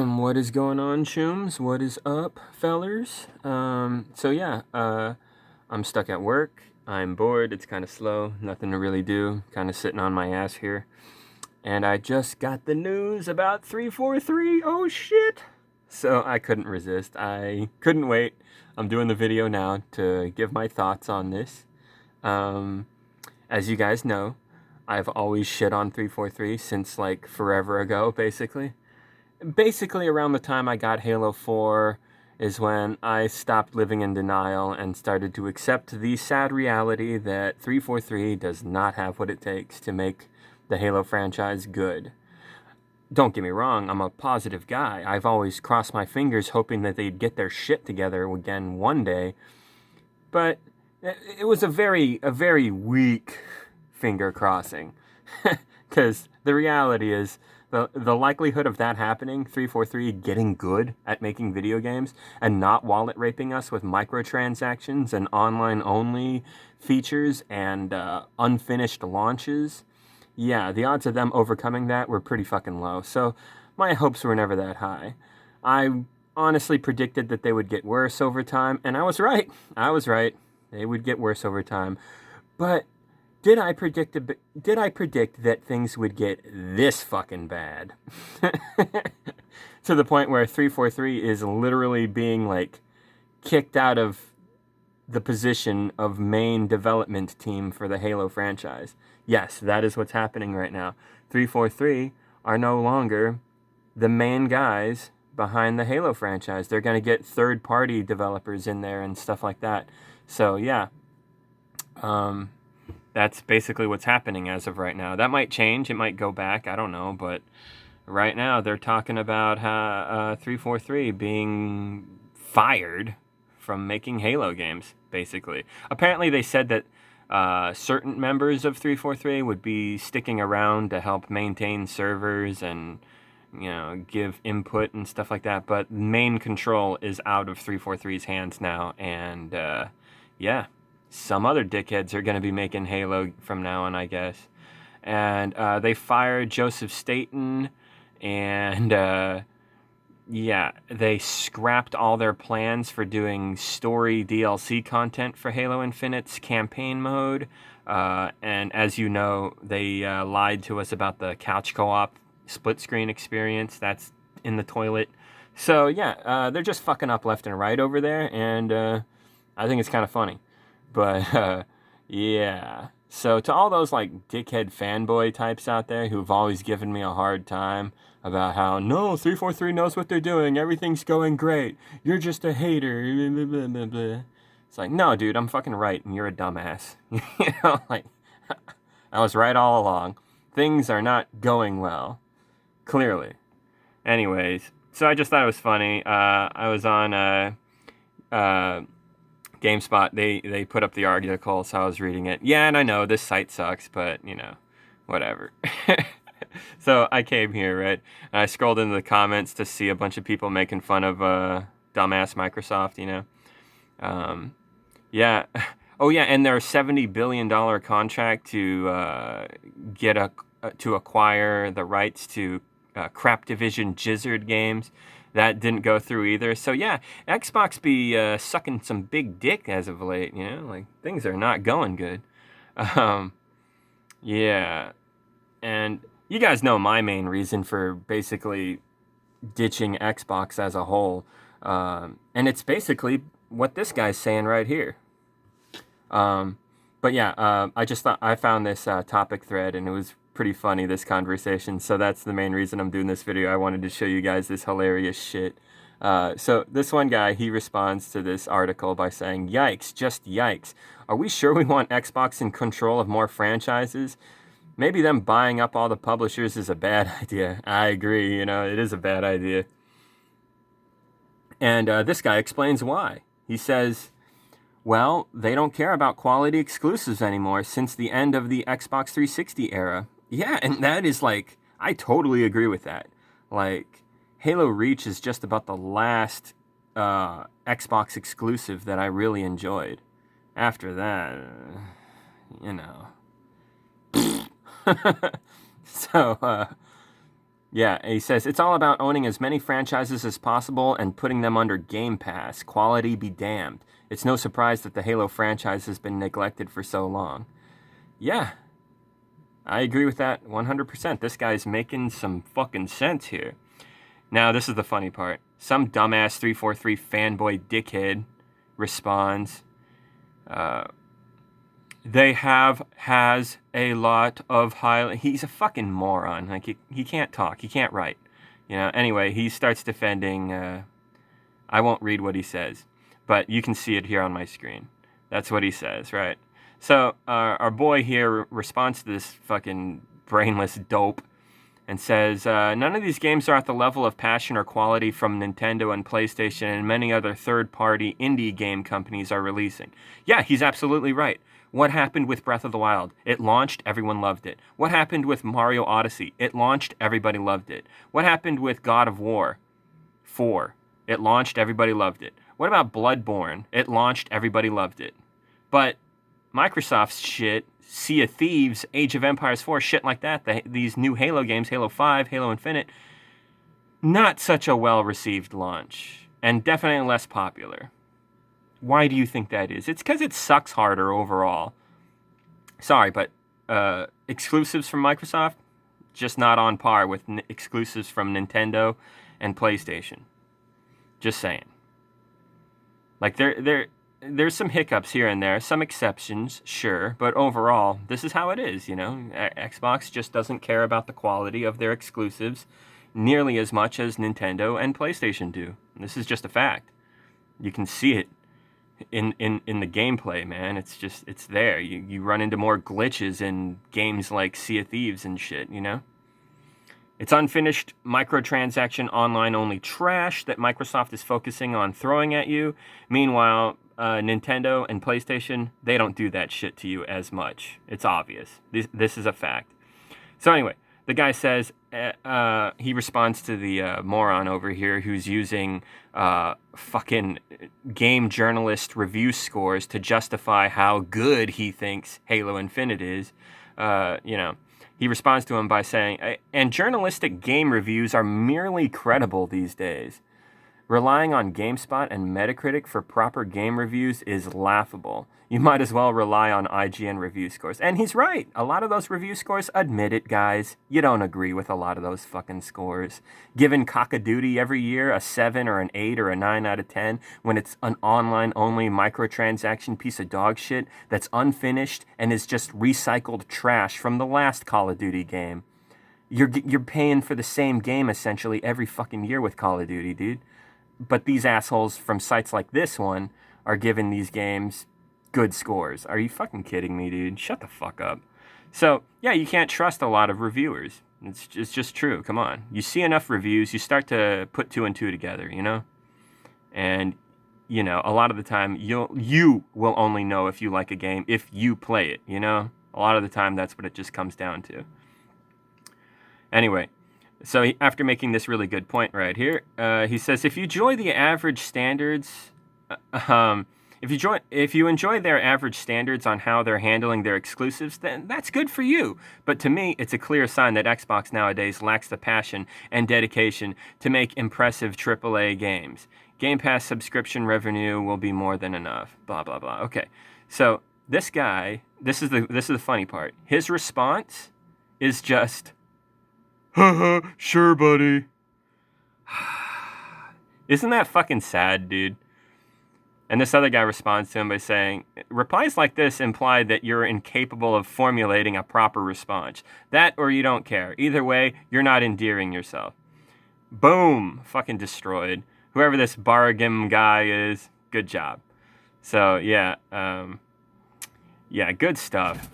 What is going on, chooms? What is up, fellers? I'm stuck at work. I'm bored. It's kind of slow. Nothing to really do. Kind of sitting on my ass here. And I just got the news about 343. Oh, shit. So I couldn't resist. I couldn't wait. I'm doing the video now to give my thoughts on this. As you guys know, I've always shit on 343 since like forever ago, basically. Basically, around the time I got Halo 4 is when I stopped living in denial and started to accept the sad reality that 343 does not have what it takes to make the Halo franchise good. Don't get me wrong, I'm a positive guy. I've always crossed my fingers hoping that they'd get their shit together again one day. But it was a very weak finger crossing. Because the reality is, the likelihood of that happening, 343 getting good at making video games and not wallet raping us with microtransactions and online only features and unfinished launches, yeah, the odds of them overcoming that were pretty fucking low. So my hopes were never that high. I honestly predicted that they would get worse over time, and I was right. They would get worse over time. But did I predict that things would get this fucking bad? To the point where 343 is literally being like kicked out of the position of main development team for the Halo franchise. Yes, that is what's happening right now. 343 are no longer the main guys behind the Halo franchise. They're going to get third-party developers in there and stuff like that. So, yeah. That's basically what's happening as of right now. That might change. It might go back. I don't know. But right now, they're talking about 343 being fired from making Halo games, basically. Apparently, they said that certain members of 343 would be sticking around to help maintain servers and, give input and stuff like that. But main control is out of 343's hands now. And, yeah. Some other dickheads are going to be making Halo from now on, I guess. And they fired Joseph Staten, and they scrapped all their plans for doing story DLC content for Halo Infinite's campaign mode. And as you know, they lied to us about the couch co-op split screen experience. That's in the toilet. So yeah, they're just fucking up left and right over there, and I think it's kind of funny. But, yeah. So to all those, like, dickhead fanboy types out there who've always given me a hard time about how, no, 343 knows what they're doing, everything's going great, you're just a hater, blah, blah, blah, blah. It's like, no, dude, I'm fucking right, and you're a dumbass. Like, I was right all along. Things are not going well. Clearly. Anyways, so I just thought it was funny. I was on, GameSpot, they put up the article, so I was reading it. Yeah, and I know this site sucks, but, whatever. So I came here, right? And I scrolled into the comments to see a bunch of people making fun of dumbass Microsoft, Yeah. Oh, yeah, and their $70 billion contract to to acquire the rights to Crap Division Gizzard games. That didn't go through either. So yeah, Xbox be sucking some big dick as of late, like things are not going good. Yeah. And you guys know my main reason for basically ditching Xbox as a whole. And it's basically what this guy's saying right here. But yeah, I found this topic thread, and it was pretty funny, this conversation. So that's the main reason I'm doing this video. I wanted to show you guys this hilarious shit. So this one guy, he responds to this article by saying, "Yikes, just yikes. Are we sure we want Xbox in control of more franchises? Maybe them buying up all the publishers is a bad idea." I agree, it is a bad idea. And this guy explains why. He says, well, they don't care about quality exclusives anymore since the end of the Xbox 360 era. Yeah, and that is like, I totally agree with that. Like, Halo Reach is just about the last Xbox exclusive that I really enjoyed. After that, So, Yeah, he says, it's all about owning as many franchises as possible and putting them under Game Pass. Quality be damned. It's no surprise that the Halo franchise has been neglected for so long. Yeah, I agree with that 100%. This guy's making some fucking sense here. Now, this is the funny part. Some dumbass 343 fanboy dickhead responds, has a lot of high... He's a fucking moron. Like, he can't talk. He can't write. You know, anyway, he starts defending... I won't read what he says, but you can see it here on my screen. That's what he says, right? So, our boy here responds to this fucking brainless dope and says, none of these games are at the level of passion or quality from Nintendo and PlayStation and many other third-party indie game companies are releasing. Yeah, he's absolutely right. What happened with Breath of the Wild? It launched, everyone loved it. What happened with Mario Odyssey? It launched, everybody loved it. What happened with God of War 4? It launched, everybody loved it. What about Bloodborne? It launched, everybody loved it. But Microsoft's shit, Sea of Thieves, Age of Empires 4, shit like that, these new Halo games, Halo 5, Halo Infinite, not such a well-received launch, and definitely less popular. Why do you think that is? It's because it sucks harder overall. Sorry, but exclusives from Microsoft, just not on par with exclusives from Nintendo and PlayStation. Just saying. Like, there's some hiccups here and there, some exceptions, sure, but overall, this is how it is, you know? Xbox just doesn't care about the quality of their exclusives nearly as much as Nintendo and PlayStation do. This is just a fact. You can see it in the gameplay, man. It's there. You run into more glitches in games like Sea of Thieves and shit, you know? It's unfinished microtransaction online-only trash that Microsoft is focusing on throwing at you. Meanwhile, Nintendo and PlayStation, they don't do that shit to you as much. It's obvious. This is a fact. So anyway, the guy says, he responds to the moron over here who's using fucking game journalist review scores to justify how good he thinks Halo Infinite is. You know, he responds to him by saying, and journalistic game reviews are merely credible these days. Relying on GameSpot and Metacritic for proper game reviews is laughable. You might as well rely on IGN review scores. And he's right. A lot of those review scores, admit it, guys. You don't agree with a lot of those fucking scores. Giving Cock of Duty every year a 7 or an 8 or a 9 out of 10 when it's an online-only microtransaction piece of dog shit that's unfinished and is just recycled trash from the last Call of Duty game. You're paying for the same game essentially every fucking year with Call of Duty, dude. But these assholes from sites like this one are giving these games good scores. Are you fucking kidding me, dude? Shut the fuck up. So, yeah, you can't trust a lot of reviewers. It's just true. Come on. You see enough reviews, you start to put two and two together, you know? And, you know, a lot of the time, you will only know if you like a game if you play it, you know? A lot of the time, that's what it just comes down to. Anyway. So after making this really good point right here, he says, if you enjoy the average standards, if you enjoy their average standards on how they're handling their exclusives, then that's good for you. But to me, it's a clear sign that Xbox nowadays lacks the passion and dedication to make impressive AAA games. Game Pass subscription revenue will be more than enough. Blah blah blah. Okay, so this guy, this is the funny part. His response is just, haha, sure, buddy. Isn't that fucking sad, dude? And this other guy responds to him by saying, replies like this imply that you're incapable of formulating a proper response. That or you don't care. Either way, you're not endearing yourself. Boom. Fucking destroyed. Whoever this Baragim guy is, good job. So, yeah. Yeah, good stuff.